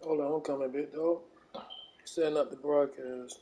Hold on, I'm coming, big dog. Setting up the broadcast.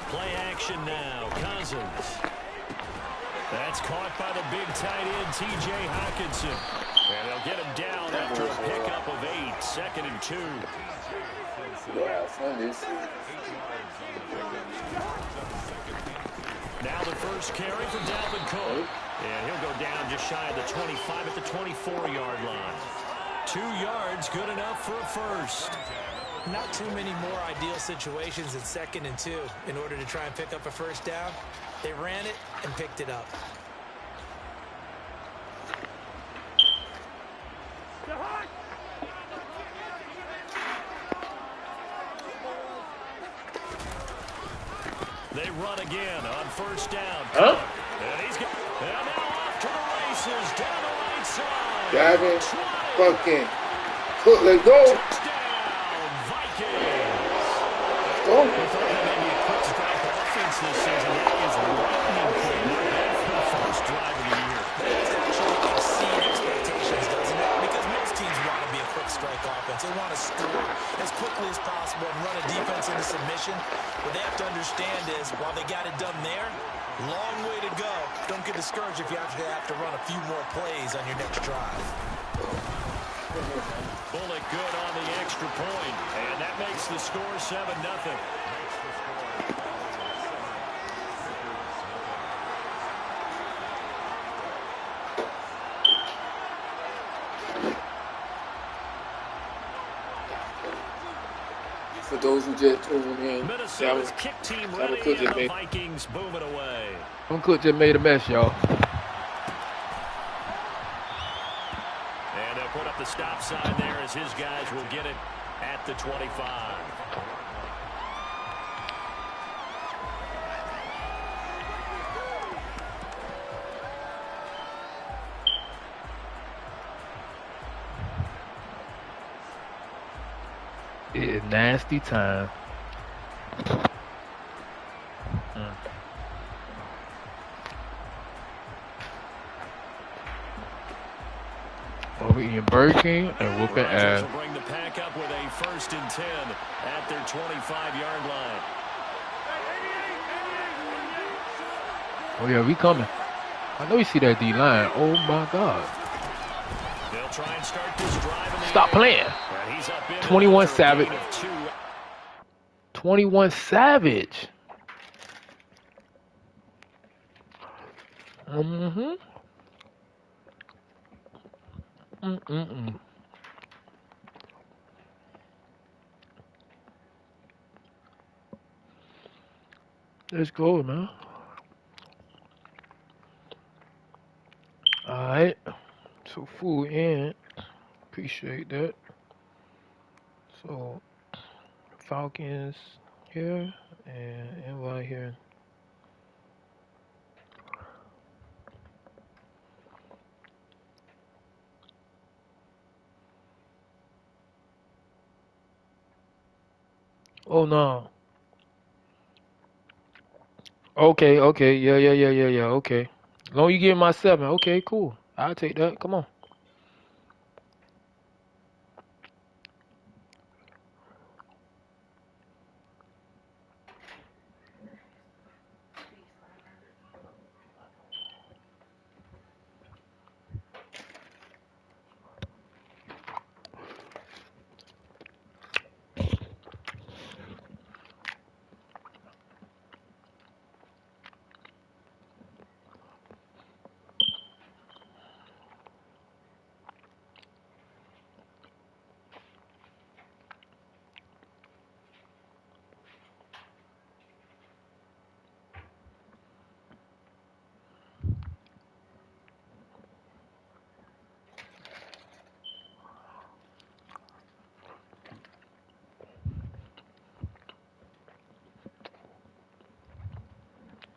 Play action now. Cousins. That's caught by the big tight end, T.J. Hawkinson. And they'll get him down after a pickup of 8. 2nd and 2. Now the first carry for Dalvin Cook. And he'll go down just shy of the 25 at the 24-yard line. 2 yards, good enough for a first. Not too many more ideal situations in 2nd and 2 in order to try and pick up a first down. They ran it and picked it up. They run again on first down. Huh? And now off to the races down the right side. Gavin, fucking Cook, let's go. Touchdown, Vikings. Go. We thought that may be a quick strike offense this season. That is lightning quick. Not bad for the first drive of the year. It's actually exceed expectations, doesn't it? Because most teams want to be a quick strike offense. They want to score as quickly as possible and run a defense into submission. What they have to understand is, while they got it done there, long way to go. Don't get discouraged if you have to run a few more plays on your next drive. Bullock good on the extra point, and that makes the score 7-0. For those who just tuned in, Minnesota's kick team ready, and the Vikings moving away. Cook just made a mess, y'all. And they'll put up the stop sign there as his guys will get it at the 25. It is nasty time. We're eating Burger King and whooping ass. Will bring the pack up with a 1st and 10 at their 25-yard line. Oh yeah, we coming. I know you see that D-line. Oh my God. They'll try and start this drive in the Stop playing. 21 Savage. 21 Savage. Let's go, man. Alright. So food in. Appreciate that. So Falcons here and NY here. Oh no. Okay, yeah, okay. As long as you give my 7, okay, cool. I'll take that. Come on.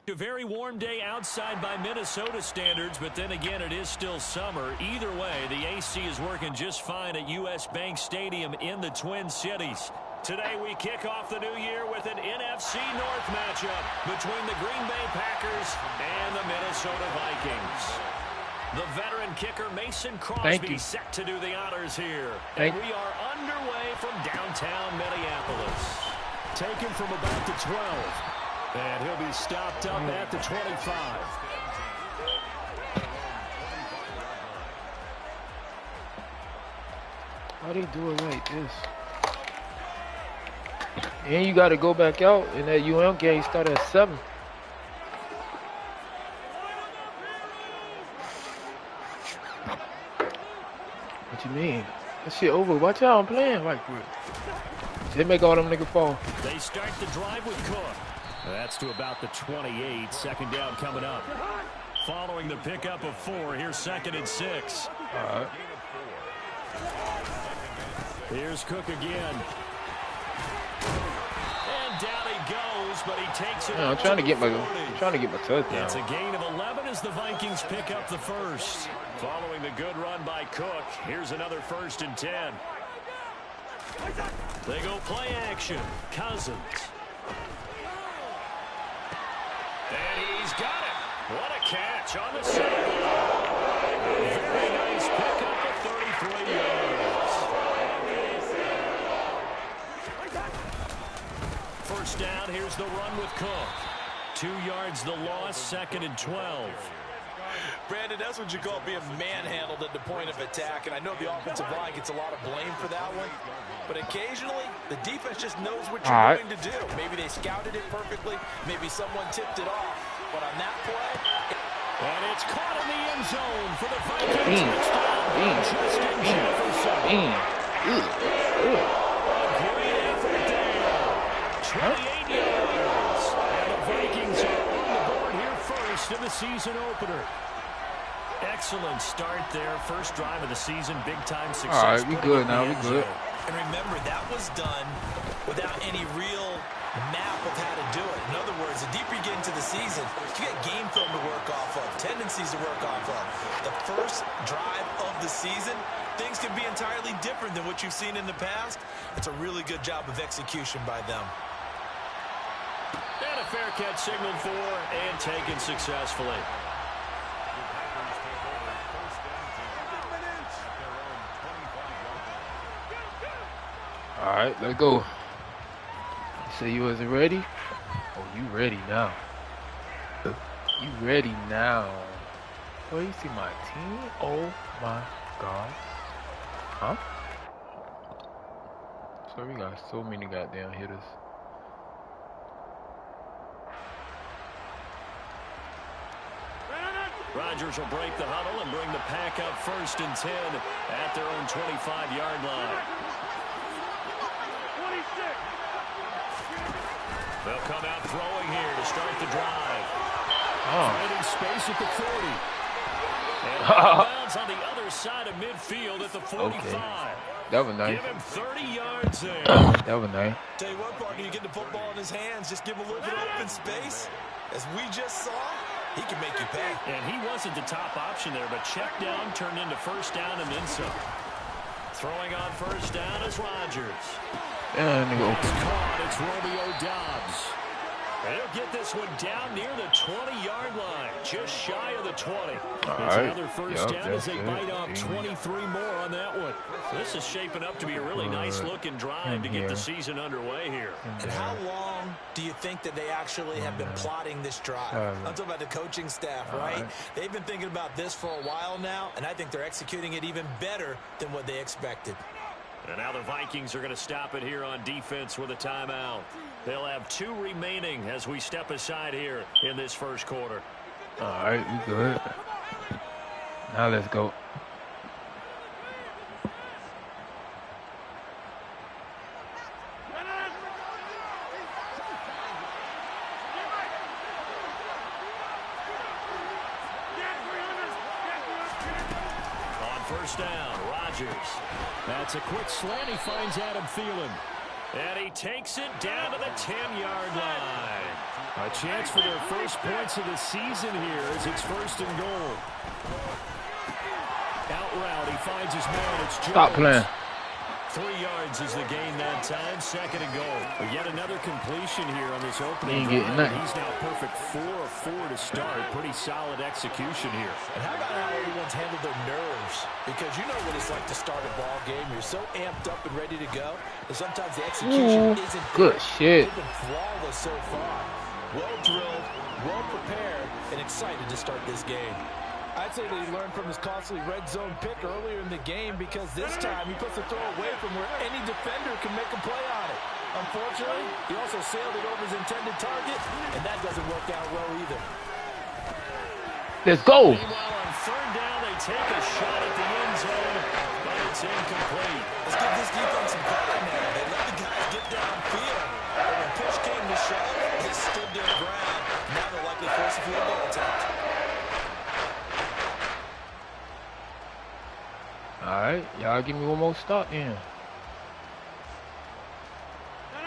A very warm day outside by Minnesota standards, but then again, it is still summer. Either way, the AC is working just fine at U.S. Bank Stadium in the Twin Cities. Today, we kick off the new year with an NFC North matchup between the Green Bay Packers and the Minnesota Vikings. The veteran kicker Mason Crosby set to do the honors here. And we are underway from downtown Minneapolis. Taken from about the 12. And he'll be stopped up at the 25. How they do it like this? And you got to go back out, and that UM game start at 7. What you mean? That shit over. Watch out, I'm playing right quick. They make all them niggas fall. They start the drive with Cook. That's to about the 28. Second down coming up. Following the pickup of 4, here's 2nd and 6. All right. Here's Cook again. And down he goes, but he takes it. I'm trying to get my touchdown. It's a gain of 11 as the Vikings pick up the first. Following the good run by Cook, here's another 1st and 10. They go play action. Cousins. And he's got it. What a catch on the sideline. Very nice pickup of 33 yards. First down, here's the run with Cook. 2 yards the loss, 2nd and 12. Brandon, that's what you call being manhandled at the point of attack, and I know the offensive line gets a lot of blame for that one, but occasionally the defense just knows what you're going to do. Maybe they scouted it perfectly, maybe someone tipped it off, but on that play... And it's caught in the end zone for the Vikings touchdown. Justin Jefferson. A great effort there. 28 yards. And the Vikings are on the board here first in the season opener. Excellent start there. First drive of the season. Big-time success. All right, we good now. We good. And remember, that was done without any real map of how to do it. In other words, the deeper you get into the season, you get game film to work off of, tendencies to work off of. The first drive of the season, things can be entirely different than what you've seen in the past. It's a really good job of execution by them. And a fair catch signaled for and taken successfully. All right, let's go. You say you wasn't ready? Oh, you ready now. You ready now. Oh, you see my team? Oh, my God. Huh? So we got so many goddamn hitters. Rodgers will break the huddle and bring the pack up 1st and 10 at their own 25-yard line. They'll come out throwing here to start the drive. Finding space at the 40. And bounds on the other side of midfield at the 45. Okay. That was nice. Give him 30 yards there. That was nice. Tell you what, partner, you get the football in his hands, just give him a little bit of open space. As we just saw, he can make you pay. And he wasn't the top option there, but check down turned into 1st down and then some. Throwing on 1st down is Rodgers. It's caught. It's Romeo Doubs. And he'll get this one down near the 20-yard line, just shy of the 20. It's another 1st down as they bite off 23 more on that one. This is shaping up to be a really nice-looking drive to get the season underway here. And how long do you think that they actually have been plotting this drive? I'm talking about the coaching staff, right? They've been thinking about this for a while now, and I think they're executing it even better than what they expected. And now the Vikings are going to stop it here on defense with a timeout. They'll have 2 remaining as we step aside here in this first quarter. All right, we good. Now let's go. On 1st down, Rodgers. That's a quick slant. He finds Adam Thielen. And he takes it down to the 10-yard line. A chance for their first points of the season here as it's 1st and goal. Out route, he finds his man. It's Jones. Stop playing. 3 yards is the gain that time. 2nd and goal. But yet another completion here on this opening drive. He's now perfect 4 of 4 to start. Pretty solid execution here. And how about how everyone's handled their nerves? Because you know what it's like to start a ball game. You're so amped up and ready to go. And sometimes the execution isn't good there. shit. They've been flawless so far. Well drilled, well prepared, and excited to start this game. I'd say that he learned from his costly red zone pick earlier in the game because this time he puts the throw away from where any defender can make a play on it. Unfortunately, he also sailed it over his intended target, and that doesn't work out well either. Let's go. Meanwhile, on 3rd down, they take a shot at the end zone, but it's incomplete. Let's give this defense some credit now. They let the guys get downfield, but when push came to shove, they stood their ground. Now they're likely forced a field goal attempt. All right, y'all give me one more stop then.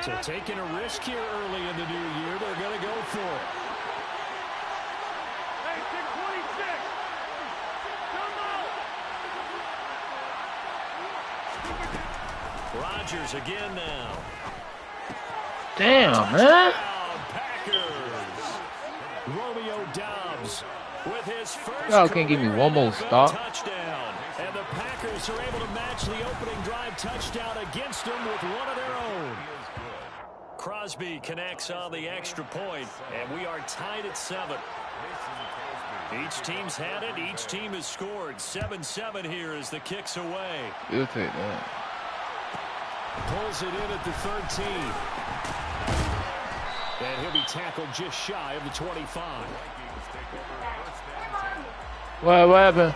So taking a risk here early in the new year, they're going to go for it. Hey, 626! Come on! Rodgers again now. Damn, man. Packers. Romeo Doubs with his first Y'all can give me one more stop. touchdown. And the Packers are able to match the opening drive touchdown against them with one of their own. Crosby connects on the extra point, and we are tied at 7. Each team's had it. Each team has scored. 7-7 here as the kick's away. You'll take that. Pulls it in at the 13. And he'll be tackled just shy of the 25. What happened?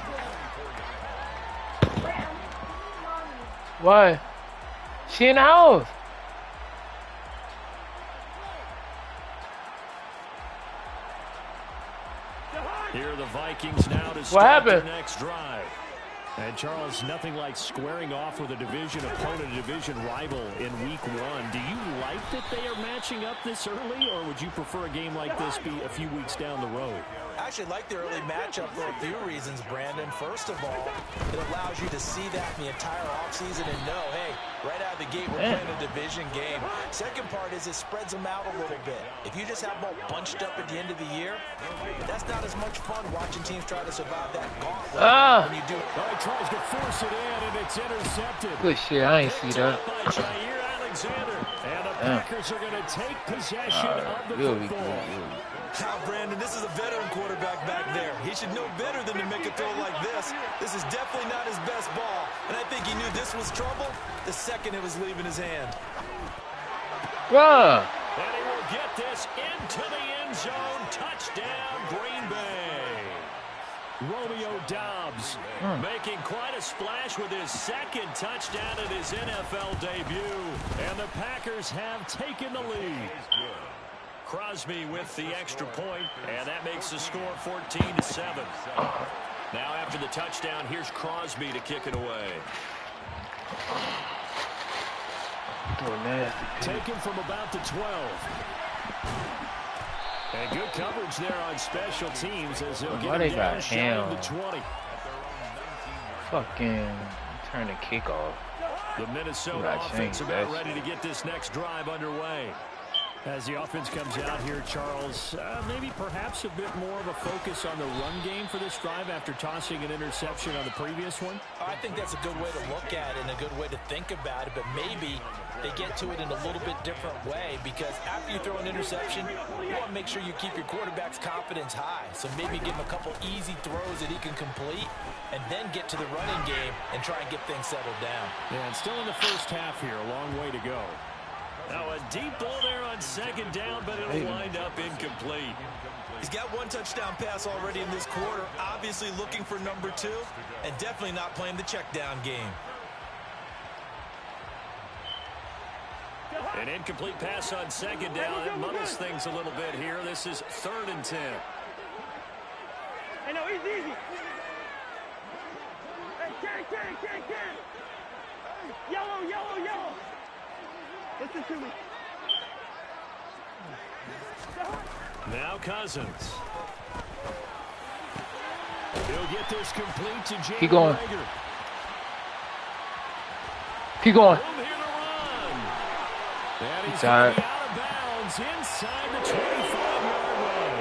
What? She in the house. Here are the Vikings now to start their next drive. And Charles, nothing like squaring off with a division opponent, a division rival in week 1. Do you like that they are matching up this early, or would you prefer a game like this be a few weeks down the road? I actually like the early matchup for a few reasons, Brandon. First of all, it allows you to see that in the entire offseason and know, hey, right out of the gate, we're playing a division game. Second part is it spreads them out a little bit. If you just have them all bunched up at the end of the year, that's not as much fun watching teams try to survive that gauntlet when you do it. He tries to force it in, and it's intercepted. Good shit, I ain't see that. And the Packers are going to take possession of the football. Now, Brandon, this is a veteran quarterback back there. He should know better than to make a throw like this. This is definitely not his best ball. And I think he knew this was trouble the second it was leaving his hand. Bruh. And he will get this into the end zone. Touchdown, Green Bay. Romeo Doubs making quite a splash with his 2nd touchdown in his NFL debut. And the Packers have taken the lead. Crosby with the extra point, and that makes the score 14-7. Now after the touchdown, here's Crosby to kick it away. Taken from about the 12. And good coverage there on special teams as they'll get it down shy of the 20. Fucking turn the kick off. The Minnesota offense about ready to get this next drive underway. As the offense comes out here, Charles, maybe perhaps a bit more of a focus on the run game for this drive after tossing an interception on the previous one? I think that's a good way to look at it and a good way to think about it, but maybe they get to it in a little bit different way because after you throw an interception, you want to make sure you keep your quarterback's confidence high. So maybe give him a couple easy throws that he can complete and then get to the running game and try and get things settled down. Yeah, and still in the first half here, a long way to go. Now a deep ball there on 2nd down, but it'll wind up incomplete. He's got 1 touchdown pass already in this quarter, obviously looking for number 2, and definitely not playing the check down game. An incomplete pass on 2nd down. It muddles things a little bit here. This is 3rd and 10. Hey, no, easy. Hey, Ken. Yellow. Listen to me. Now Cousins. He'll get this complete to Jalen Keep going. Reagor. Keep going. Room here to run. And he's tired. going to be out of bounds inside the 25-yard line.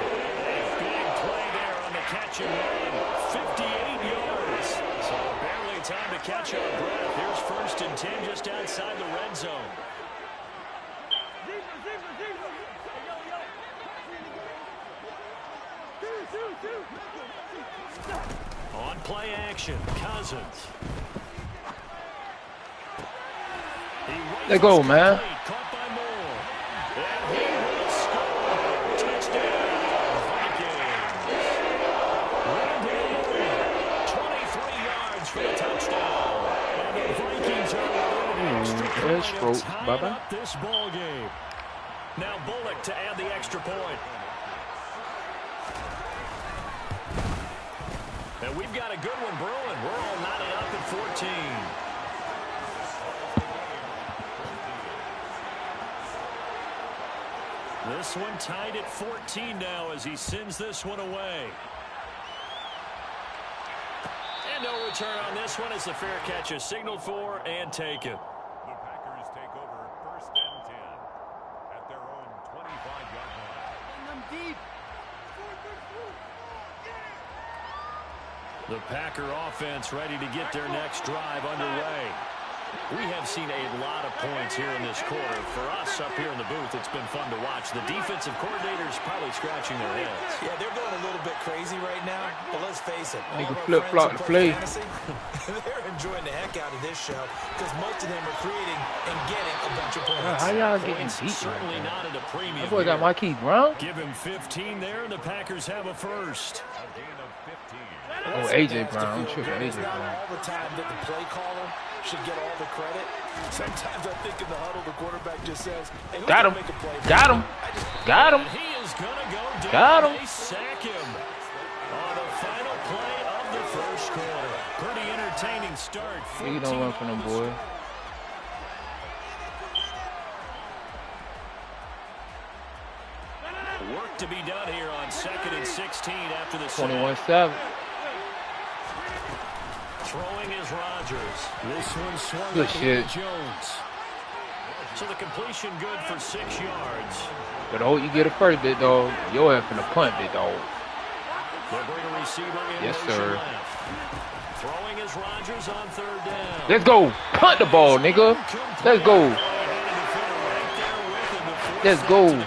Big play there on the catch and run. 58 yards. So barely time to catch our breath. Here's 1st and 10 just outside the red zone. On play action, Cousins. Let go, man. Caught by Moore. And he will score. Touchdown, Vikings. Randy Moore, 23 yards for the touchdown. And the Vikings are within an extra point of tying up this ball game. Now Bullock to add the extra point. And we've got a good one brewing. We're all knotted up at 14. This one tied at 14 now as he sends this one away. And no return on this one as the fair catch is signaled for and taken. The Packers take over 1st and 10 at their own 25-yard line. Deep. The Packer offense ready to get their next drive underway. We have seen a lot of points here in this quarter. For us up here in the booth, it's been fun to watch. The defensive coordinators probably scratching their heads. Yeah, they're going a little bit crazy right now, but let's face it. Nigga flip-flop the play. They're enjoying the heck out of this show because most of them are creating and getting a bunch of points. How y'all getting Points beat? certainly not at a premium. That boy got here. Marquise Brown. Give him 15 there, and the Packers have a first. A gain of 15. Oh, AJ Brown. I'm tripping. It's AJ not Brown. all the time that the play caller should get all the credit. Sometimes I think in the huddle, the quarterback just says, hey, who's Got gonna him. make a play? Got him. Got him. He is going to go down. Got him. They sack him on the final play of the first quarter. Pretty entertaining start. You don't run from them, boy. Work to be done here on 2nd and 16 after the 21-7. Throwing is Rodgers. This one swung Good at shit. Jones. So the completion good for 6 yards. But I hope you get a first, big dog. Your ass finna punt, big dog. They'll bring a receiver in Yes, motion sir. left. Throwing is Rodgers on 3rd down. Let's go. Punt the ball, nigga. Let's go. Let's go. And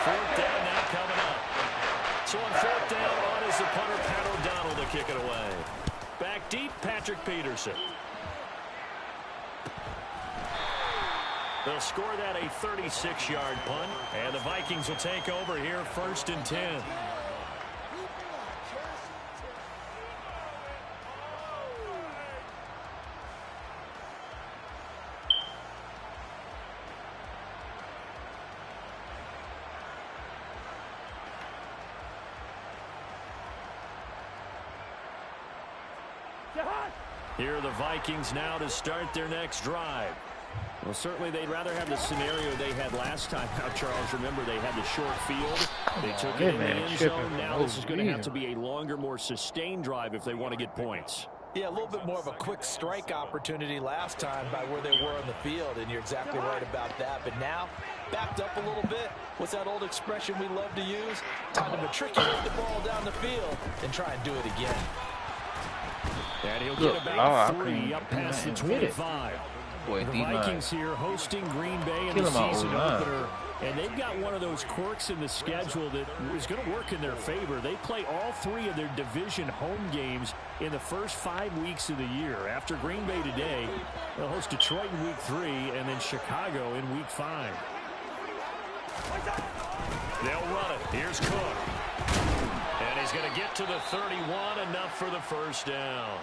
4th down now coming up. So on 4th down, on is the punter, Pat O'Donnell, to kick it away. Back deep, Patrick Peterson. They'll score that a 36-yard punt, and the Vikings will take over here 1st and 10. Here are the Vikings now to start their next drive. Well, certainly they'd rather have the scenario they had last time out, Charles. Remember, they had the short field. They took it in the end zone. Now this is going to have to be a longer, more sustained drive if they want to get points. Yeah, a little bit more of a quick strike opportunity last time by where they were on the field, and you're exactly right about that. But now, backed up a little bit. What's that old expression we love to use? Time to matriculate the ball down the field and try and do it again. And he'll Good get about Lord, 3 up past the 25. Boy, The D-line. Vikings here hosting Green Bay in Kill the him out, season O-line. opener. And they've got one of those quirks in the schedule that is going to work in their favor. They play all 3 of their division home games in the first 5 weeks of the year. After Green Bay today, they'll host Detroit in week 3 and then Chicago in week 5. They'll run it. Here's Cook. And he's going to get to the 31, enough for the first down.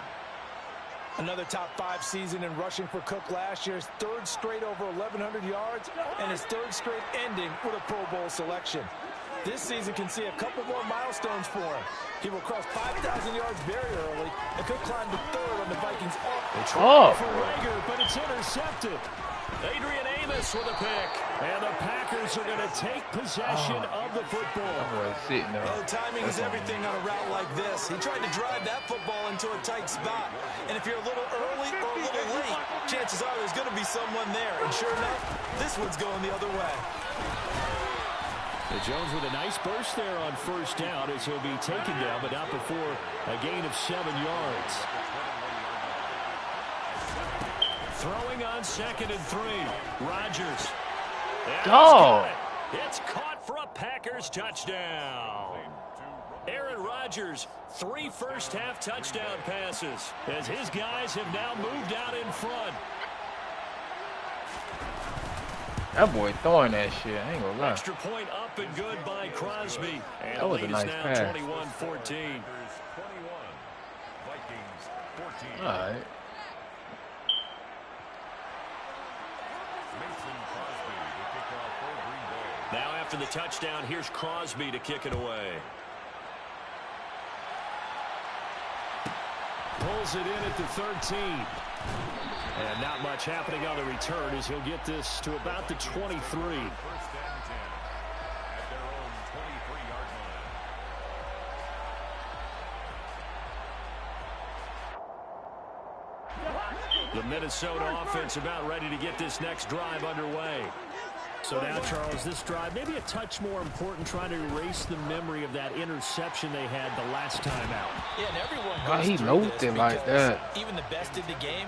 Another top 5 season in rushing for Cook last year. His 3rd straight over 1,100 yards and his 3rd straight ending with a Pro Bowl selection. This season can see a couple more milestones for him. He will cross 5,000 yards very early and could climb to 3rd on the Vikings. They try for Reagor, but it's intercepted. Adrian Amos with a pick. And the Packers are going to take possession of the football. Boy, sitting there. Well, the timing is everything on a route like this. He tried to drive that football into a tight spot. And if you're a little early or a little late, chances are there's going to be someone there. And sure enough, this one's going the other way. Jones with a nice burst there on first down as he'll be taken down, but not before a gain of 7 yards. Throwing on 2nd and 3. Rodgers. Oh! It's caught for a Packers touchdown. Aaron Rodgers, 3 first-half touchdown passes as his guys have now moved out in front. That boy throwing that shit. I ain't gonna lie. Extra point up and good by Crosby. And That was the a lead nice is now pass. 21-14. 21. Vikings 14. All right. Mason Crosby to kick off for Green Bay. Now after the touchdown, here's Crosby to kick it away. Pulls it in at the 13. And not much happening on the return as he'll get this to about the 23. First and 10 at their own 23-yard line. The Minnesota offense about ready to get this next drive underway. So now, Charles, this drive maybe a touch more important, trying to erase the memory of that interception they had the last time out. Yeah, and everyone Why goes he through loathed this it like because that? even the best in the game,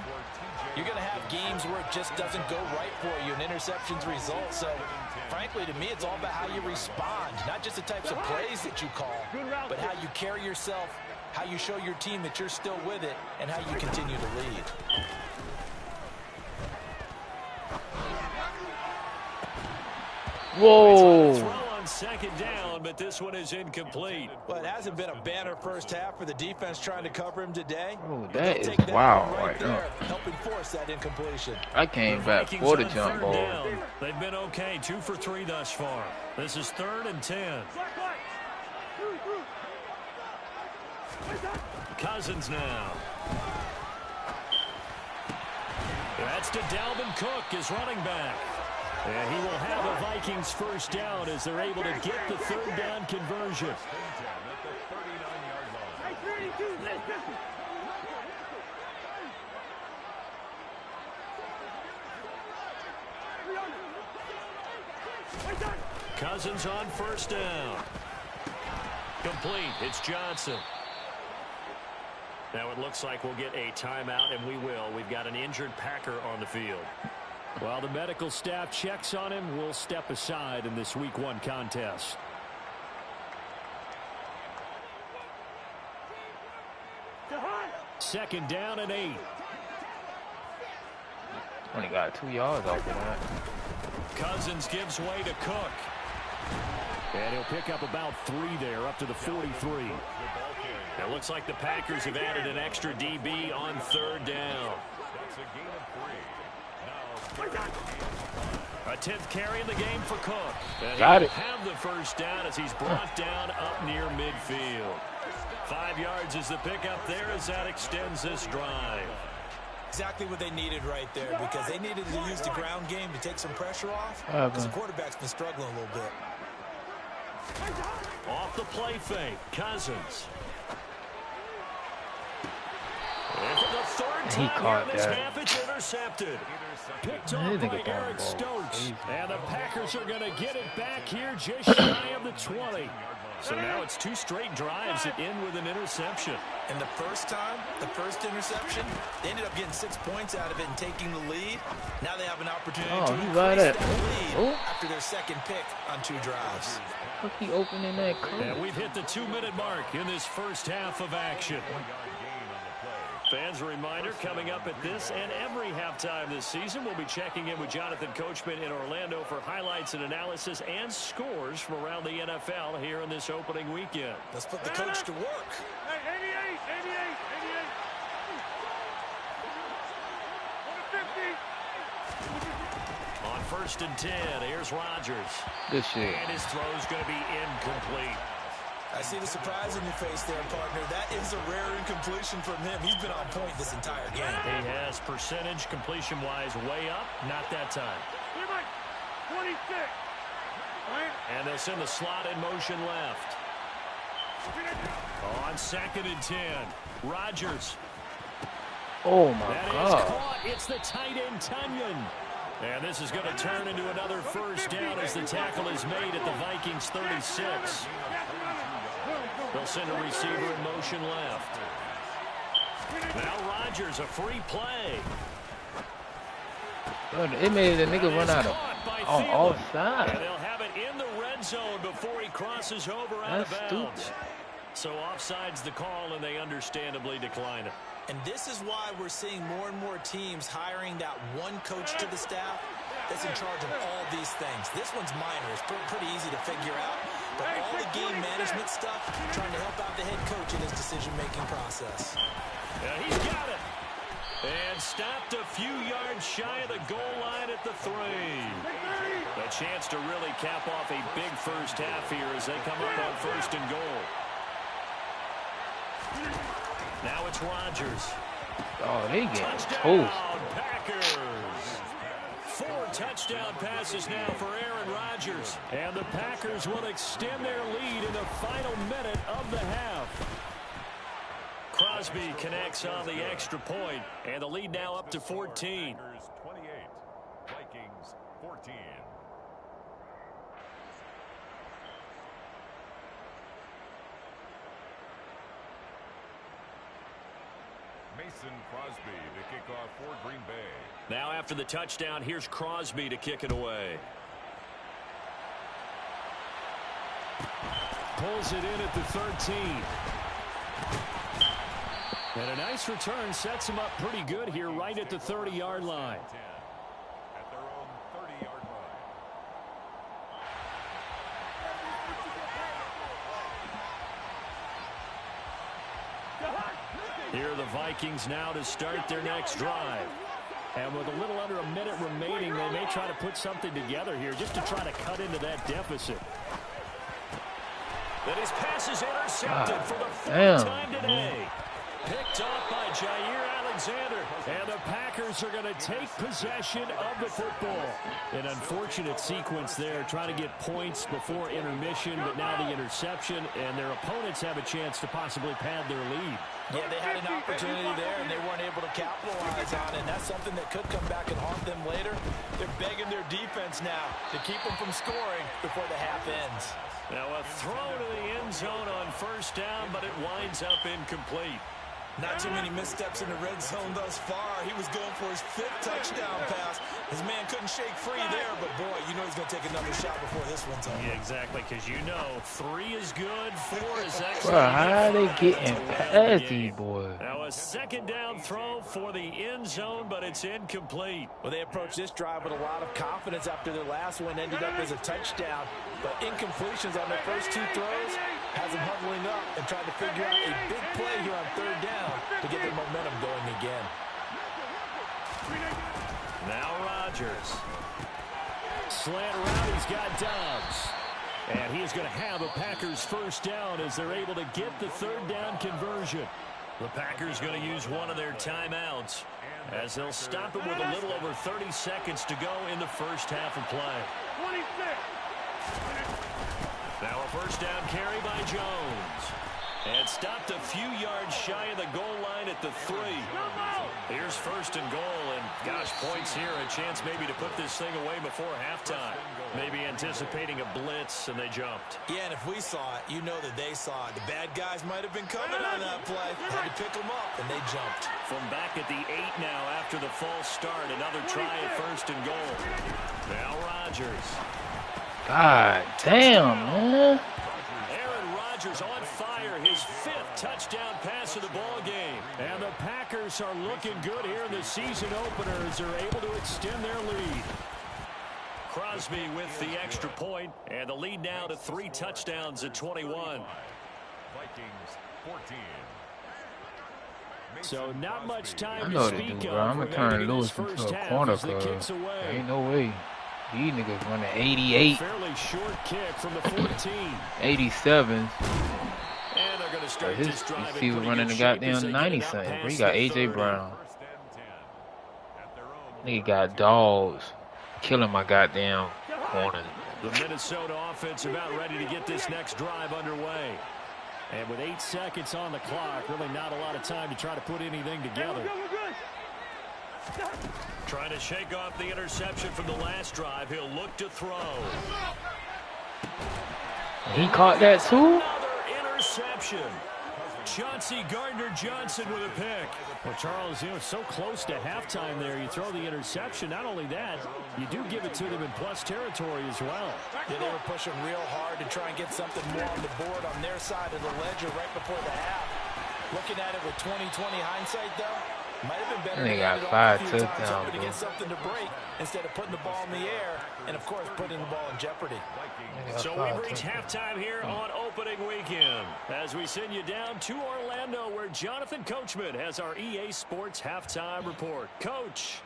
you're going to have games where it just doesn't go right for you, and interceptions result. So, frankly, to me, it's all about how you respond, not just the types of plays that you call, but how you carry yourself, how you show your team that you're still with it, and how you continue to lead. Whoa. Throw on 2nd down, but this one is incomplete. Well, it hasn't been a banner first half for the defense trying to cover him today. Oh, They'll that is take that wild one right there, there. helping force that incompletion. I came The back Vikings for the on jump 3rd ball. down. They've been okay, 2 for 3 thus far. This is 3rd and 10. Cousins now. That's to Dalvin Cook, his running back. And he will have a Vikings first down as they're able to get the 3rd down conversion. At the 39-yard line. Cousins on first down. Complete. It's Johnson. Now it looks like we'll get a timeout, and we will. We've got an injured Packer on the field. While the medical staff checks on him, we'll step aside in this Week 1 contest. Second down and 8. Only got 2 yards off of that. Cousins gives way to Cook. And he'll pick up about 3 there, up to the 43. It looks like the Packers have added an extra DB on 3rd down. That's a gain of 3. Now, A 10th carry in the game for Cook. And Got he'll it. have the first down as he's brought down up near midfield. 5 yards is the pickup there as that extends this drive. Exactly what they needed right there, because they needed to use the ground game to take some pressure off, because the quarterback's been struggling a little bit. Off the play fake, Cousins. And for the 3rd He time caught here in this that. half, it's intercepted. Picked Man, off they by think it's Eric ball. Stokes. Easy. And the Packers are going to get it back here just shy of the 20. So now it's 2 straight drives that end with an interception. And the first time, the first interception, they ended up getting 6 points out of it and taking the lead. Now they have an opportunity Oh, to you increase got that it. lead Oh. after their second pick on 2 drives. Look, he opening that code. And we've hit the 2-minute mark in this first half of action. Fans, a reminder, coming up at this and every halftime this season, we'll be checking in with Jonathan Coachman in Orlando for highlights and analysis and scores from around the NFL here in this opening weekend. Let's put the coach to work. Hey, 88, 88, 88. 150. On 1st and 10, here's Rodgers. Good shit. And his throw's going to be incomplete. I see the surprise in your face there, partner. That is a rare incompletion from him. He's been on point this entire game. He has percentage completion-wise way up. Not that time. 26. And they'll send the slot in motion left. On 2nd and 10. Rodgers. Oh, my That is God. caught. It's the tight end, Tunyon. And this is going to turn into another first down as the tackle is made at the Vikings 36. They'll send a receiver in motion left. Now Rodgers, a free play. It made the nigga run out of on all sides. And they'll have it in the red zone before he crosses over out of bounds. So offside's the call, and they understandably decline it. And this is why we're seeing more and more teams hiring that one coach to the staff that's in charge of all these things. This one's minor. It's pretty easy to figure out. But all the game management stuff, trying to help out the head coach in his decision-making process. Yeah, he's got it. And stopped a few yards shy of the goal line at the 3. A chance to really cap off a big first half here as they come up on 1st and goal. Now it's Rodgers. Oh, they get Touchdown, toast. Packers. 4 touchdown passes now for Aaron Rodgers. And the Packers will extend their lead in the final minute of the half. Crosby connects on the extra point, and the lead now up to 14. Packers 28, Vikings 14. Mason Crosby to kick off for Green Bay. Now after the touchdown, here's Crosby to kick it away. Pulls it in at the 13. And a nice return sets him up pretty good here right at the 30-yard line. 10 at their own 30-yard line. Here are the Vikings now to start their next drive. And with a little under a minute remaining, they may try to put something together here just to try to cut into that deficit. That his pass is intercepted for the 4th time today. Picked off by Jair Alexander. And the Packers are going to take possession of the football. An unfortunate sequence there, trying to get points before intermission, but now the interception, and their opponents have a chance to possibly pad their lead. Yeah, they had an opportunity there, and they weren't able to capitalize on it. And that's something that could come back and haunt them later. They're begging their defense now to keep them from scoring before the half ends. Now a throw to the end zone on 1st down, but it winds up incomplete. Not too many missteps in the red zone thus far. He was going for his 5th touchdown pass. His man couldn't shake free there, but boy, you know he's going to take another shot before this one's over. Yeah, exactly, because you know 3 is good, 4 is excellent. Bro, how are they getting past these boys? Now a 2nd down throw for the end zone, but it's incomplete. Well, they approached this drive with a lot of confidence after their last one ended up as a touchdown. But incompletions on their first 2 throws has them huddling up and trying to figure out a big play here on 3rd down to get their momentum going again. Now Rodgers. Slant around, he's got Dobbs. And he is going to have a Packers 1st down as they're able to get the 3rd down conversion. The Packers going to use one of their timeouts as they'll stop it with a little over 30 seconds to go in the first half of play. 26. Now a 1st down carry by Jones. And stopped a few yards shy of the goal line at the 3. Here's 1st and goal, and gosh, points here. A chance maybe to put this thing away before halftime. Maybe anticipating a blitz, and they jumped. Yeah, and if we saw it, you know that they saw it. The bad guys might have been coming on that play. Had to pick them up, and they jumped. From back at the 8 now after the false start. Another try at 1st and goal. Now Rodgers. God damn, man. Aaron Rodgers on fire, his 5th touchdown pass of the ball game. And the Packers are looking good here in the season opener as they're able to extend their lead. Crosby with the extra point, and the lead now to 3 touchdowns at 21. Vikings 14. So not much I time know to they do, speak bro. of. I'm going to turn Lewis into a corner, cuz ain't no way. These niggas running 88, Fairly short kick from the 14. 87. to But start his this drive in receiver pretty running good the shape as goddamn they get 90 it up something, bro. He past got the AJ 30. Brown. First and 10 at their own Nigga got dogs killing my goddamn corners. The Minnesota offense about ready to get this next drive underway. And with 8 seconds on the clock, really not a lot of time to try to put anything together. Trying to shake off the interception from the last drive. He'll look to throw. He caught that too? Another interception. Chauncey Gardner-Johnson with a pick. Well, Charles, you know, so close to halftime there. You throw the interception. Not only that, you do give it to them in plus territory as well. Yeah, they were pushing real hard to try and get something more on the board on their side of the ledger right before the half. Looking at it with 20/20 hindsight, though, might have been better They to got hand it off 5 a few times, touchdowns, hoping to bro. get something to break instead of putting the ball in the air and, of course, putting the ball in jeopardy. So we've reached halftime here on opening weekend as we send you down to Orlando where Jonathan Coachman has our EA Sports halftime report. Coach.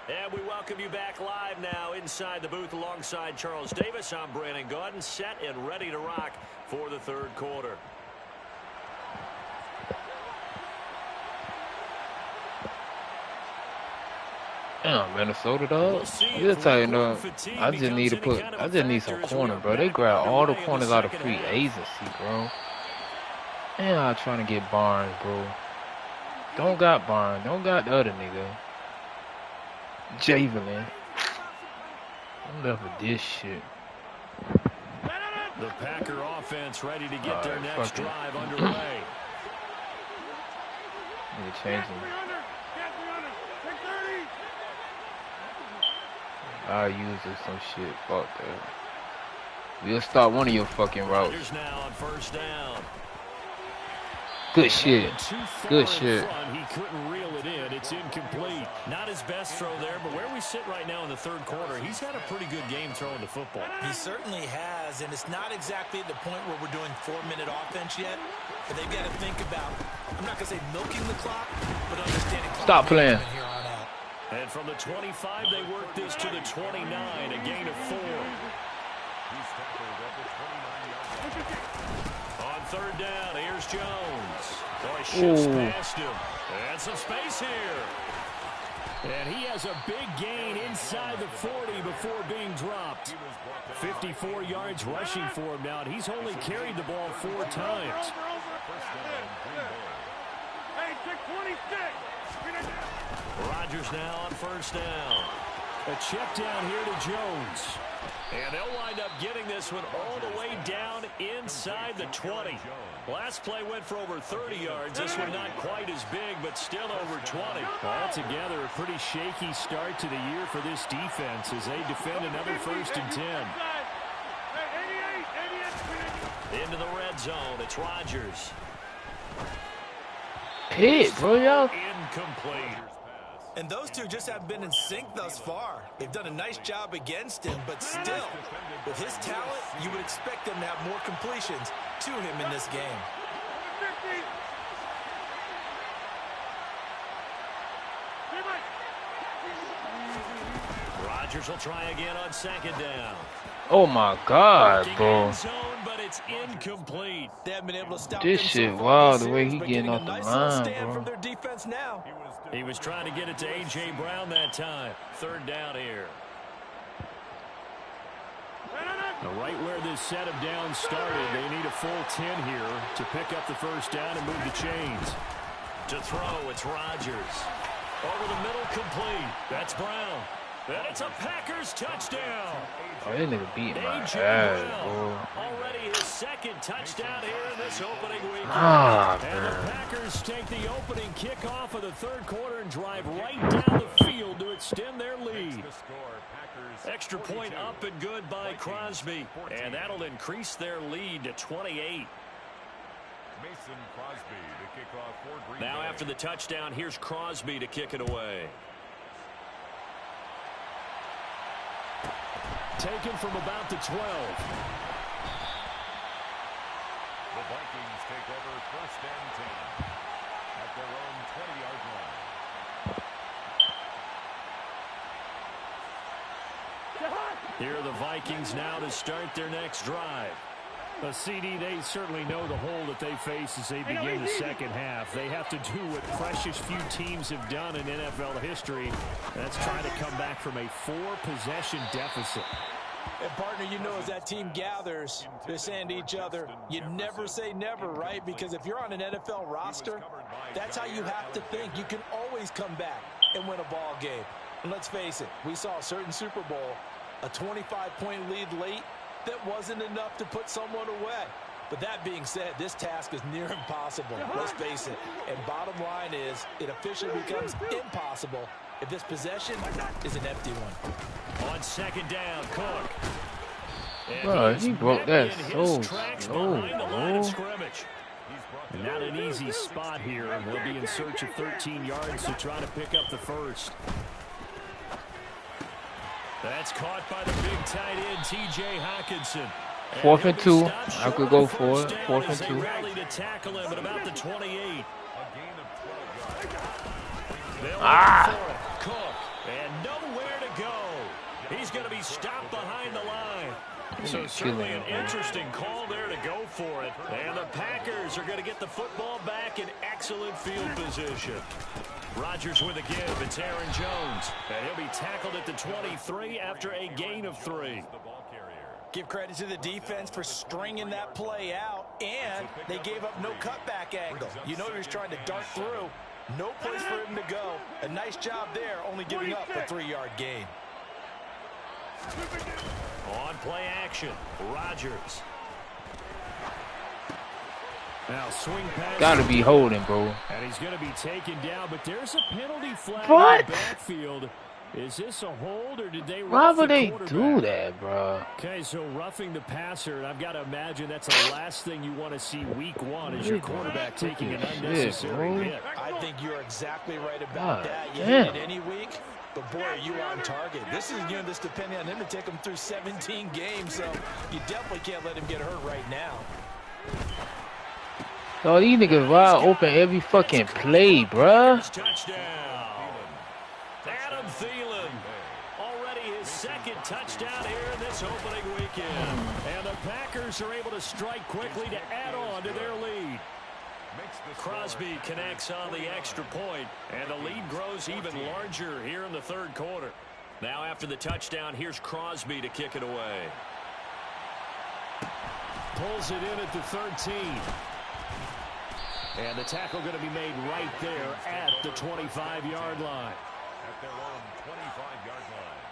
And we welcome you back live now inside the booth alongside Charles Davis. I'm Brandon Gaudin, set and ready to rock for the third quarter. Damn, Minnesota, dog. I just tell you, no, I just need to put, I just need some corner, bro. They grab all the corners out of free agency, bro. And I'm trying to get Barnes, bro. Don't got Barnes. Don't got the other nigga. Javelin. I'm left with this shit. The Packer offense ready to get All their right, next fuck it. drive underway. Need to change him. I'll use this some shit. Fuck that. We'll start one of your fucking routes. Rodgers now on first down. Good shit. Too far Good in shit. front, he couldn't reel it in. It's incomplete. Not his best throw there, but where we sit right now in the third quarter, he's had a pretty good game throwing the football. He certainly has, and it's not exactly at the point where we're doing 4-minute offense yet, but they've got to think about, I'm not going to say milking the clock, but understanding clock Stop playing. management here on out. And from the 25, they work this to the 29, a gain of 4. He's tackled at the 29-yard line. On third down, here's Jones. Boy, shifts past him. And some space here. And he has a big gain inside the 40 before being dropped. 54 yards rushing for him now, and he's only carried the ball 4 times. First down, Green Bay. Hey, 626. Rodgers now on first down. A check down here to Jones. And they'll wind up getting this one all the way down inside the 20. Last play went for over 30 yards. This one not quite as big, but still over 20. Altogether, a pretty shaky start to the year for this defense as they defend another first and 10. Into the red zone, it's Rodgers. Pick, bro, y'all. Incomplete. And those two just haven't been in sync thus far. They've done a nice job against him, but still, with his talent, you would expect them to have more completions to him in this game. Rodgers will try again on second down. Oh my God, Working bro. end zone, but it's incomplete. They haven't been able to stop This them shit so far wild, this the way series, he but getting a off the nice little line, stand bro. from their defense now. He was trying to get it to A.J. Brown that time. Third down here. Right where this set of downs started, they need a full 10 here to pick up the first down and move the chains. To throw, it's Rodgers. Over the middle, complete. That's Brown. And it's a Packers touchdown. Oh, this nigga beat my A.J. ass, Brown, bro. already his second touchdown here in this opening weekend. Ah, And the man. Packers take the opening kickoff of the third quarter and drive right down the field to extend their lead. The score, Packers Extra point 42. up and good by Crosby. And that'll increase their lead to 28. Mason Crosby to kick off for Green Now Bay. after the touchdown, here's Crosby to kick it away. Taken from about the 12. The Vikings take over first and 10 at their own 20-yard line. Here are the Vikings now to start their next drive. A CD, they certainly know the hole that they face as they begin the second half. They have to do what precious few teams have done in NFL history. That's trying to come back from a 4-possession deficit. And partner, you know, as that team gathers, they're saying to each other, you never say never, right? Because if you're on an NFL roster, that's how you have to think. You can always come back and win a ball game. And let's face it, we saw a certain Super Bowl, a 25-point lead late, that wasn't enough to put someone away. But that being said, this task is near impossible. Let's face it. And bottom line is, it officially becomes impossible if this possession is an empty one. On second down, Cook. Bro, he broke that so slow, Not an easy spot here, and we'll be in search of 13 yards to try to pick up the first. That's caught by the big tight end, T.J. Hawkinson. 4th and 2. I could go for it. 4th and 2. Rally to tackle him at about the 28. Cook, and nowhere to go. He's going to be stopped behind the line. So certainly an interesting call there to go for it. And the Packers are going to get the football back in excellent field position. Rodgers with a give. It's Aaron Jones. And he'll be tackled at the 23 after a gain of 3. Give credit to the defense for stringing that play out, and they gave up no cutback angle. You know he was trying to dart through. No place for him to go. A nice job there, only giving up a 3-yard gain. On play action, Rodgers. Now swing pass. Gotta be holding, bro. And he's going to be taken down, but there's a penalty flag What? in the backfield. Is this a hold, or did they Why rough would the they quarterback? do that, bro? Okay, so roughing the passer, and I've got to imagine that's the last thing you want to see week 1 is your quarterback taking an unnecessary hit. I think you're exactly right about that. You damn. hit it any week, but boy, are you on target. This is, you know, this depending on him to take him through 17 games, so you definitely can't let him get hurt right now. Yo, these niggas wide open every fucking play, bruh. Touchdown. Adam Thielen. Already his second touchdown here in this opening weekend. And the Packers are able to strike quickly to add on to their lead. Crosby connects on the extra point, and the lead grows even larger here in the third quarter. Now after the touchdown, here's Crosby to kick it away. Pulls it in at the 13. And the tackle going to be made right there at the 25-yard line. At their own 25-yard line.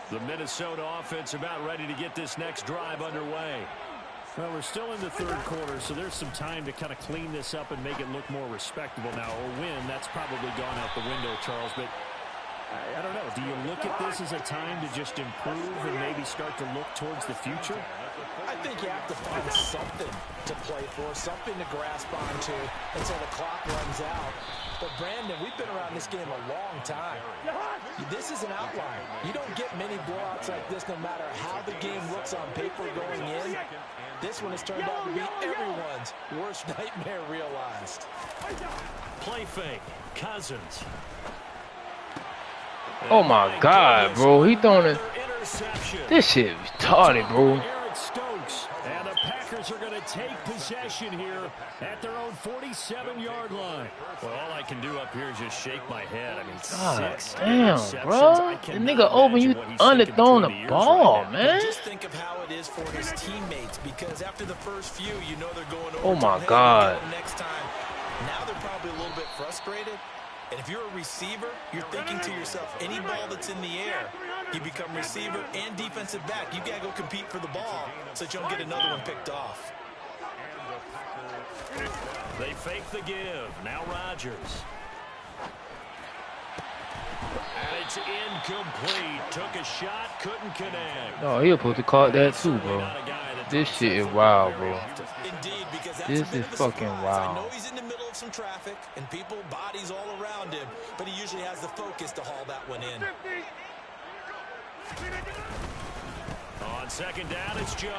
The Minnesota offense about ready to get this next drive underway. Well, we're still in the third quarter, so there's some time to kind of clean this up and make it look more respectable now. Or win, that's probably gone out the window, Charles. But I don't know. Do you look at this as a time to just improve and maybe start to look towards the future? I think you have to find something to play for, something to grasp onto until the clock runs out. But, Brandon, we've been around this game a long time. This is an outlier. You don't get many blowouts like this no matter how the game looks on paper going in. This one has turned out to be everyone's worst nightmare realized. Play fake. Cousins. Oh my God, bro. He throwing it. This shit retarded, bro. Eric Stokes. And the Packers are going to take possession here at their own 47-yard line. Well, all I can do up here is just shake my head. I mean, God 6 damn, interceptions. bro. The nigga open, you underthrowing the ball, man. Just think of how it is for his teammates, because after the first few, you know they're going over. Oh my God. Next time, now they're probably a little bit frustrated. And if you're a receiver, you're thinking to yourself, any ball that's in the air, you become receiver and defensive back. You got to go compete for the ball so that you don't get another one picked off. They fake the give. Now Rodgers. And it's incomplete. Took a shot, couldn't connect. No, he supposed to call that too, bro. This shit is wild, bro. Indeed, because that's This a bit is of a fucking surprise. wild. I know he's in the middle of some traffic and people, bodies all around him, but he usually has the focus to haul that one in. On second down, it's Jones.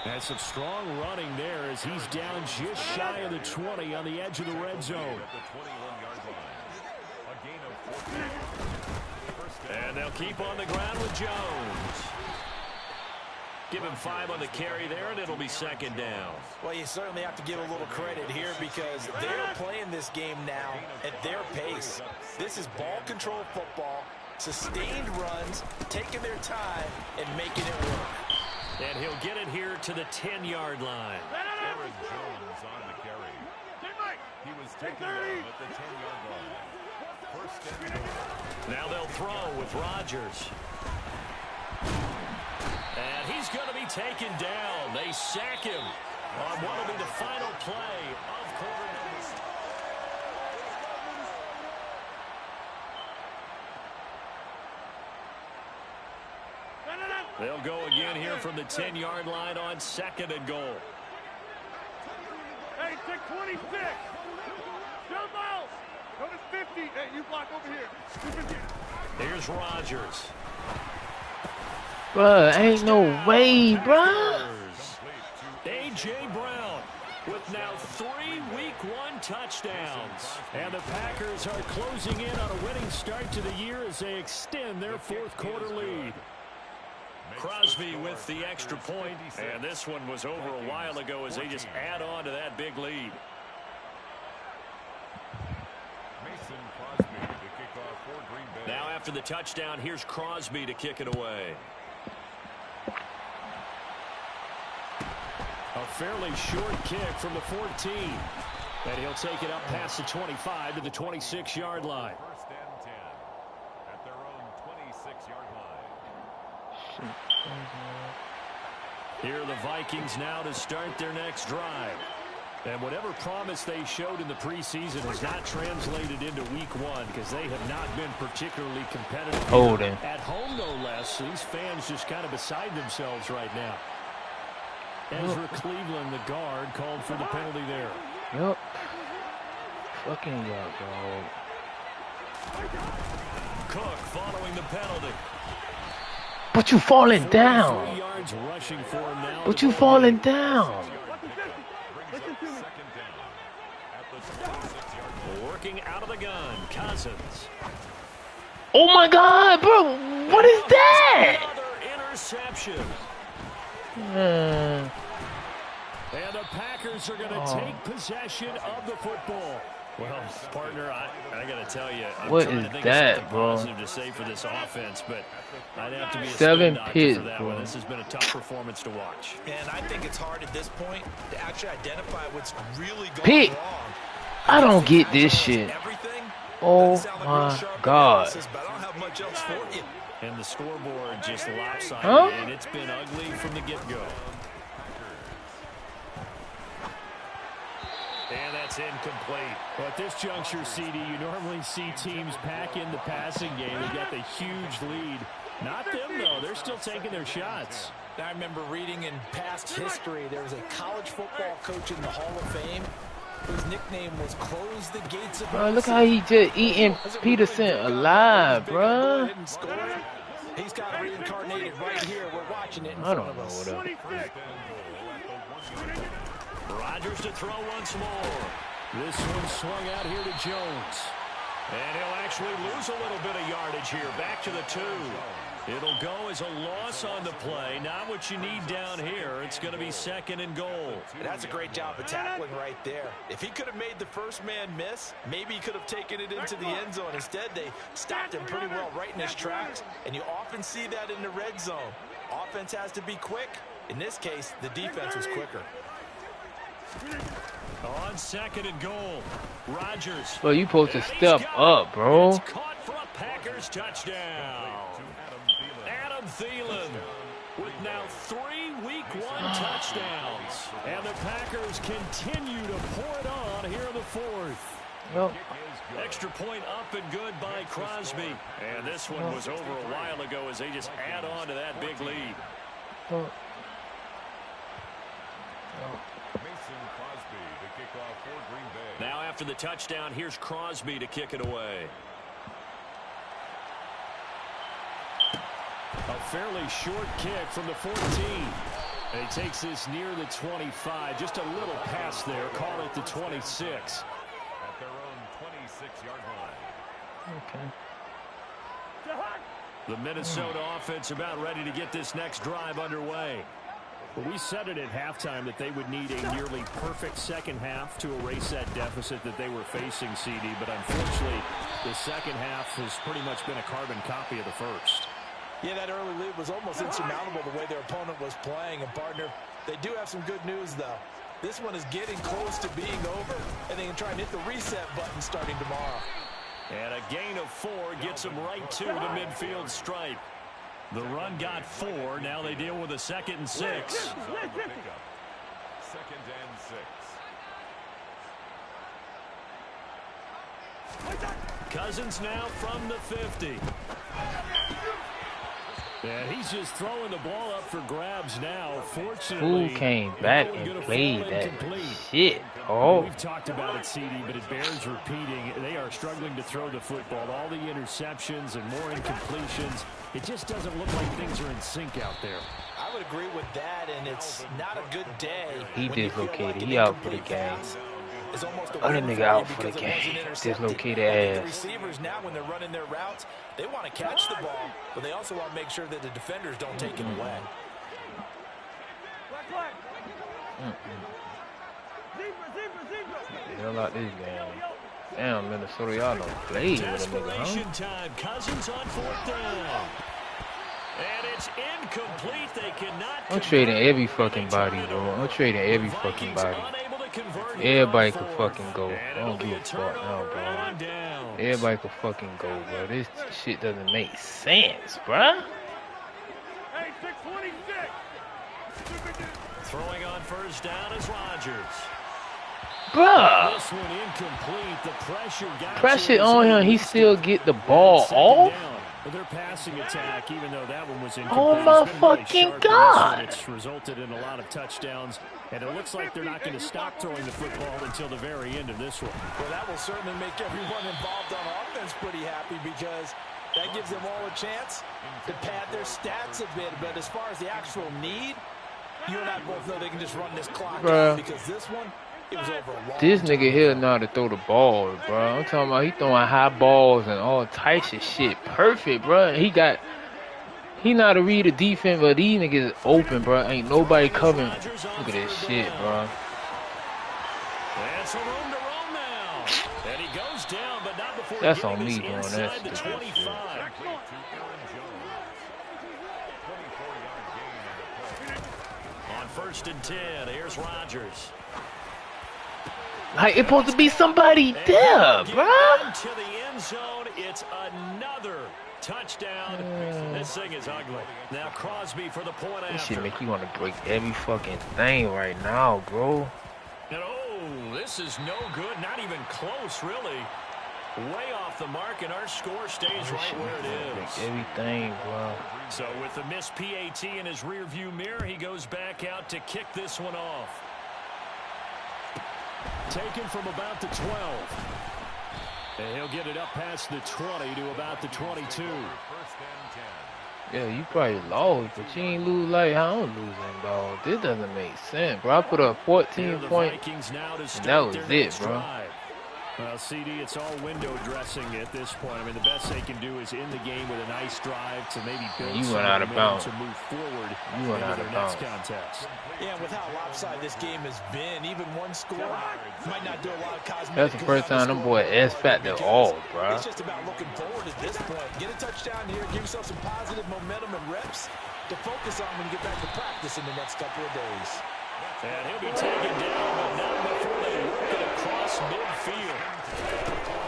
And some strong running there as he's down just shy of the 20 on the edge of the red zone. At the 21-yard line. A gain of 14. And they'll keep on the ground with Jones. Give him 5 on the carry there, and it'll be second down. Well, you certainly have to give a little credit here because they're playing this game now at their pace. This is ball control football, sustained runs, taking their time, and making it work. And he'll get it here to the 10-yard line. Aaron Jones on the carry. He was taking them at the 10-yard line. First and goal. Now they'll throw with Rodgers. And he's going to be taken down. They sack him on what will be the final play of quarter number 6. They'll go again here from the 10-yard line on second and goal. Hey, check 26. Jump out. Notice 50. Hey, you block over here. Here's Rodgers. Bruh, ain't no way, bruh. A.J. Brown with now 3 Week 1 touchdowns. And the Packers are closing in on a winning start to the year as they extend their fourth quarter lead. Crosby with the extra point, and this one was over a while ago as they just add on to that big lead. Mason Crosby to kick off for Green Bay. Now after the touchdown, here's Crosby to kick it away. A fairly short kick from the 14. And he'll take it up past the 25 to the 26-yard line. First and 10 at their own 26-yard line. Here are the Vikings now to start their next drive. And whatever promise they showed in the preseason has not translated into Week 1 because they have not been particularly competitive. Holding. At home, no less. These fans just kind of beside themselves right now. Ezra Cleveland, the guard, called for the penalty there. Yup. Fucking yup, dog. Cook following the penalty. But you falling 3 down. yards rushing for him now. But you falling down. Working out of the gun, Cousins. Oh my God, bro. What is that? Another interception. Uh, And the Packers are going to take possession of the football. Well, partner, I got to tell you, I'm What trying is to think that, of something bro? positive to say for this offense, but I'd have to be a 7 spin doctor pits, for that bro. one. This has been a tough performance to watch. And I think it's hard at this point to actually identify what's really going Pick. wrong. I don't get this shit. Everything, Oh doesn't sound like real my sharp God. analysis, but I don't have much else for you. And the scoreboard just lopsided, Huh? and it's been ugly from the get-go. And that's incomplete. But at this juncture, CD, you normally see teams pack in the passing game. They've got the huge lead. Not them, though. They're still taking their shots. I remember reading in past history, there was a college football coach in the Hall of Fame whose nickname was Close the Gates of Bro, look how he just eating Peterson alive, bro. He's got reincarnated right here. We're watching it in I front don't of know us. what up. Rodgers to throw once more. This one swung out here to Jones. And he'll actually lose a little bit of yardage here. Back to the 2. It'll go as a loss on the play. Not what you need down here. It's going to be second and goal. And that's a great job of tackling right there. If he could have made the first man miss, maybe he could have taken it into the end zone. Instead, they stopped him pretty well right in his tracks. And you often see that in the red zone. Offense has to be quick. In this case, the defense was quicker. On second and goal, Rodgers. Bro, you supposed to And he's step got up, it. bro. It's caught for a Packers touchdown. Adam Thielen with now 3 Week 1 touchdowns. And the Packers continue to pour it on here in the 4th. Well, Extra point up and good by Crosby. And this one was over a while ago as they just add on to that big lead. well, Mason Crosby to kick off for Green Bay. Now after the touchdown, here's Crosby to kick it away. A fairly short kick from the 14. And he takes this near the 25. Just a little pass there. Call it the 26. At their own 26-yard line. Okay. The Minnesota offense about ready to get this next drive underway. Well, we said it at halftime that they would need a nearly perfect second half to erase that deficit that they were facing, CD. But unfortunately, the second half has pretty much been a carbon copy of the first. Yeah, that early lead was almost insurmountable the way their opponent was playing. And, partner, they do have some good news, though. This one is getting close to being over, and they can try and hit the reset button starting tomorrow. And a gain of 4 gets them right to the midfield stripe. The run got 4. Now they deal with a 2nd and 6. Second and 6. Cousins now from the 50. And he's just throwing the ball up for grabs now. Fortunately, Who came back and played that shit? Oh, we've talked about it, CD, but it bears repeating. They are struggling to throw the football. All the interceptions and more incompletions. It just doesn't look like things are in sync out there. I would agree with that, and it's not a good day. he dislocated. He out for the game. Other nigga out for the game. Dislocated The ass. receivers now, when they're running their routes, they want to catch the ball, but they also want to make sure that the defenders don't take it away. Hell out this game. Damn, Minnesota, y'all don't play with a nigga, Desperation huh? time. Cousins on 4th down. And it's incomplete. They cannot. I'm trading every fucking body, bro. I'm trading every fucking body. Everybody can fucking go. I don't give a fuck now, bro. Everybody can fucking go, bro. This shit doesn't make sense, bro. Hey, 626. Throwing on 1st down is Rodgers. Bruh. This one incomplete. The pressure got Pressure on him. He still get the ball off. Their passing attack, even though that one was incomplete, Oh my has been really fucking sharp. God. It's resulted in a lot of touchdowns, and it looks like they're not going to stop throwing the football until the very end of this one. Well, that will certainly make everyone involved on offense pretty happy, because that gives them all a chance to pad their stats a bit. But as far as the actual need, you and I both know they can just run this clock out, because this one, it was over a long This time nigga here ago. know how to throw the ball, bro. I'm talking about he throwing high balls and all types of shit. Perfect, bro. He know how to read the defense, but these niggas open, bro. Ain't nobody covering. Look at this shit, bro. That's a room to roam now. And he goes down, but not before That's getting on me this doing inside that the stupid 25. shit. On 1st and 10, here's Rodgers. Like, it's supposed to be somebody there, bro. To the end zone, it's another touchdown. This thing is ugly. Now Crosby for the point This after. shit make you want to break every fucking thing right now, bro. And oh, this is no good. Not even close, really. Way off the mark, and our score stays This right shit where make you it wanna is. break everything, bro. So with the missed PAT in his rearview mirror, he goes back out to kick this one off. Taken from about the 12. And he'll get it up past the 20 to about the 22. Yeah, you probably lost, but you ain't lose like how I'm losing, dog. This doesn't make sense, bro. I put up 14 points, and that was it, bro. Well, CD, it's all window dressing at this point. I mean, the best they can do is end the game with a nice drive to maybe build You some went out of momentum bounds. to move forward You went out into of their next bounds. contest. Yeah, with how lopsided this game has been, even one score might not do a lot of cosmetic. That's the first time them boy S factor all, bro. It's just about looking forward at this point. Get a touchdown here, give yourself some positive momentum and reps to focus on when you get back to practice in the next couple of days. And he'll be taken down, but not before they work it across midfield.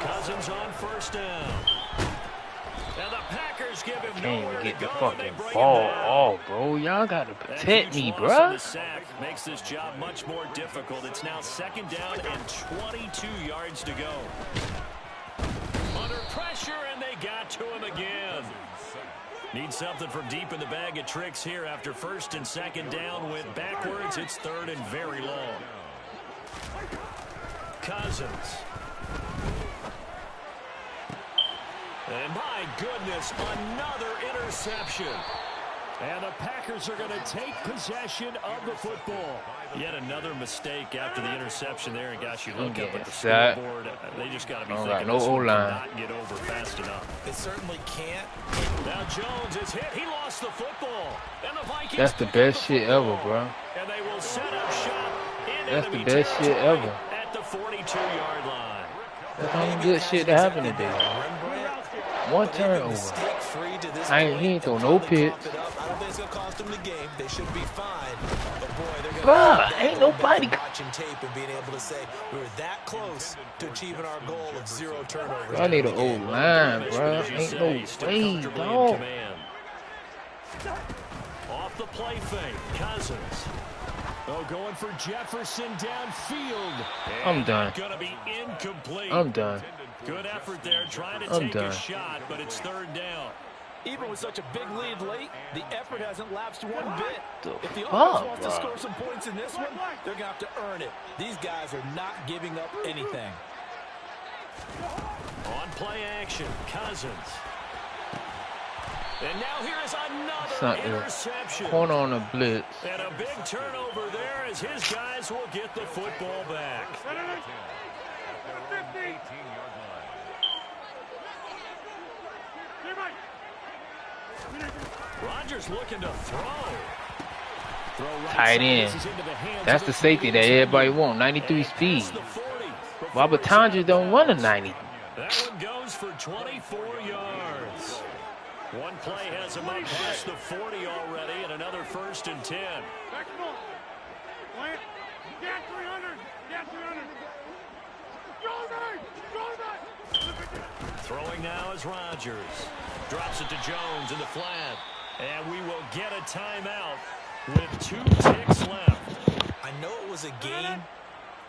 Cousins on 1st down. And the Packers give him Can't nowhere even get to the go, and they fucking bring him ball down. off, bro. Y'all gotta That protect huge me, loss bro. in the sack makes this job much more difficult. It's now 2nd down and 22 yards to go. Under pressure, and they got to him again. Need something from deep in the bag of tricks here after 1st and 2nd down went backwards. It's 3rd and very long. Cousins. And my goodness, another interception. And the Packers are going to take possession of the football. Yet another mistake after the interception there. And gosh, you look up at the scoreboard. They just got to be thinking this one cannot get over fast enough. It certainly can't. Now Jones is hit. He lost the football. And the Vikings. That's the best shit ever, bro. And they will set up shop in That's the best shit ever. At the 42-yard line. That's the only good shit that happened today. One turnover. He ain't throw no picks. I don't think it's gonna cost them the game. They should be fine. But boy, they're gonna ain't nobody watching tape and being able to say we were that close to achieving our goal of 0 turnovers. I need an old line, bro. Ain't no way, dog. Off the play fake, Cousins. Oh, going for Jefferson downfield. I'm done. Gonna be incomplete. I'm done. Good effort there, trying to take a shot, but it's 3rd down. Even with such a big lead late, the effort hasn't lapsed one bit. If the offense wants to score some points in this one, they're going to have to earn it. These guys are not giving up anything. On play action, Cousins. And now here is another interception. Corner on the blitz. And a big turnover there as his guys will get the football back. Rodgers looking to throw. Tight end. That's the safety that everybody wants. 93 speed. Robert Tondra don't run a 90. That one goes for 24 yards. One play has him up past the 40 already, and another 1st and 10. Get 300. Get 300. Throwing now is Rodgers. Drops it to Jones in the flat. And we will get a timeout with 2 ticks left. I know it was a game,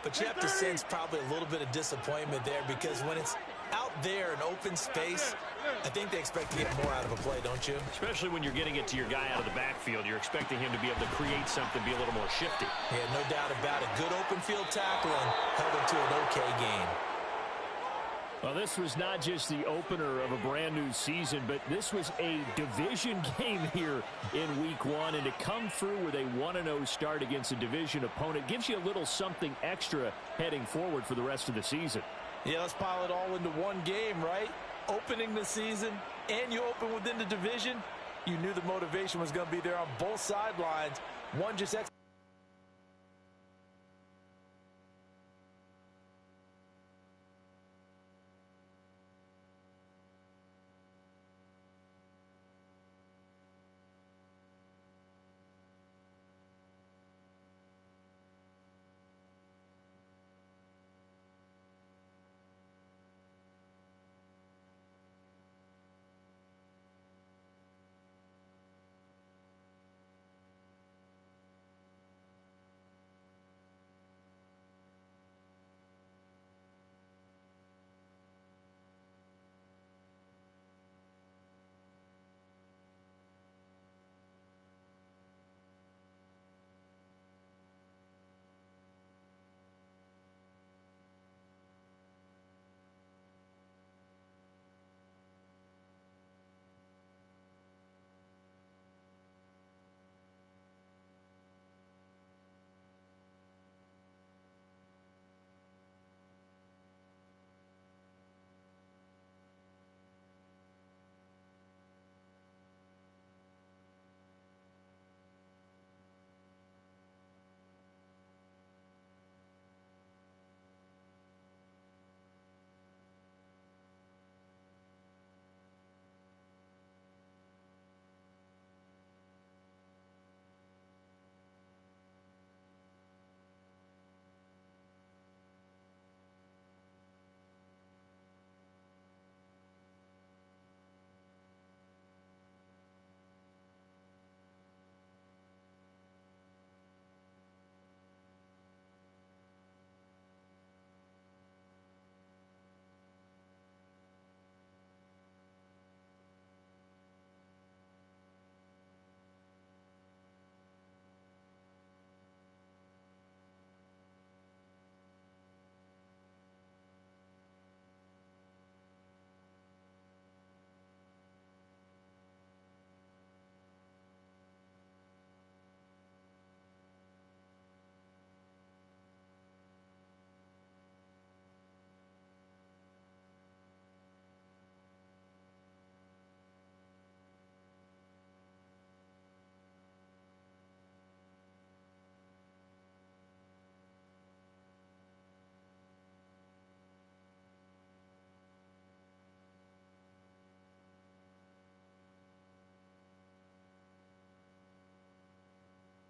but you have to sense probably a little bit of disappointment there because when it's out there in open space, I think they expect to get more out of a play, don't you? Especially when you're getting it to your guy out of the backfield. You're expecting him to be able to create something, be a little more shifty. Yeah, no doubt about it. Good open field tackle and held him to an okay game. Well, this was not just the opener of a brand new season, but this was a division game here in week 1. And to come through with a 1-0 start against a division opponent gives you a little something extra heading forward for the rest of the season. Yeah, let's pile it all into one game, right? Opening the season, and you open within the division. You knew the motivation was going to be there on both sidelines. One just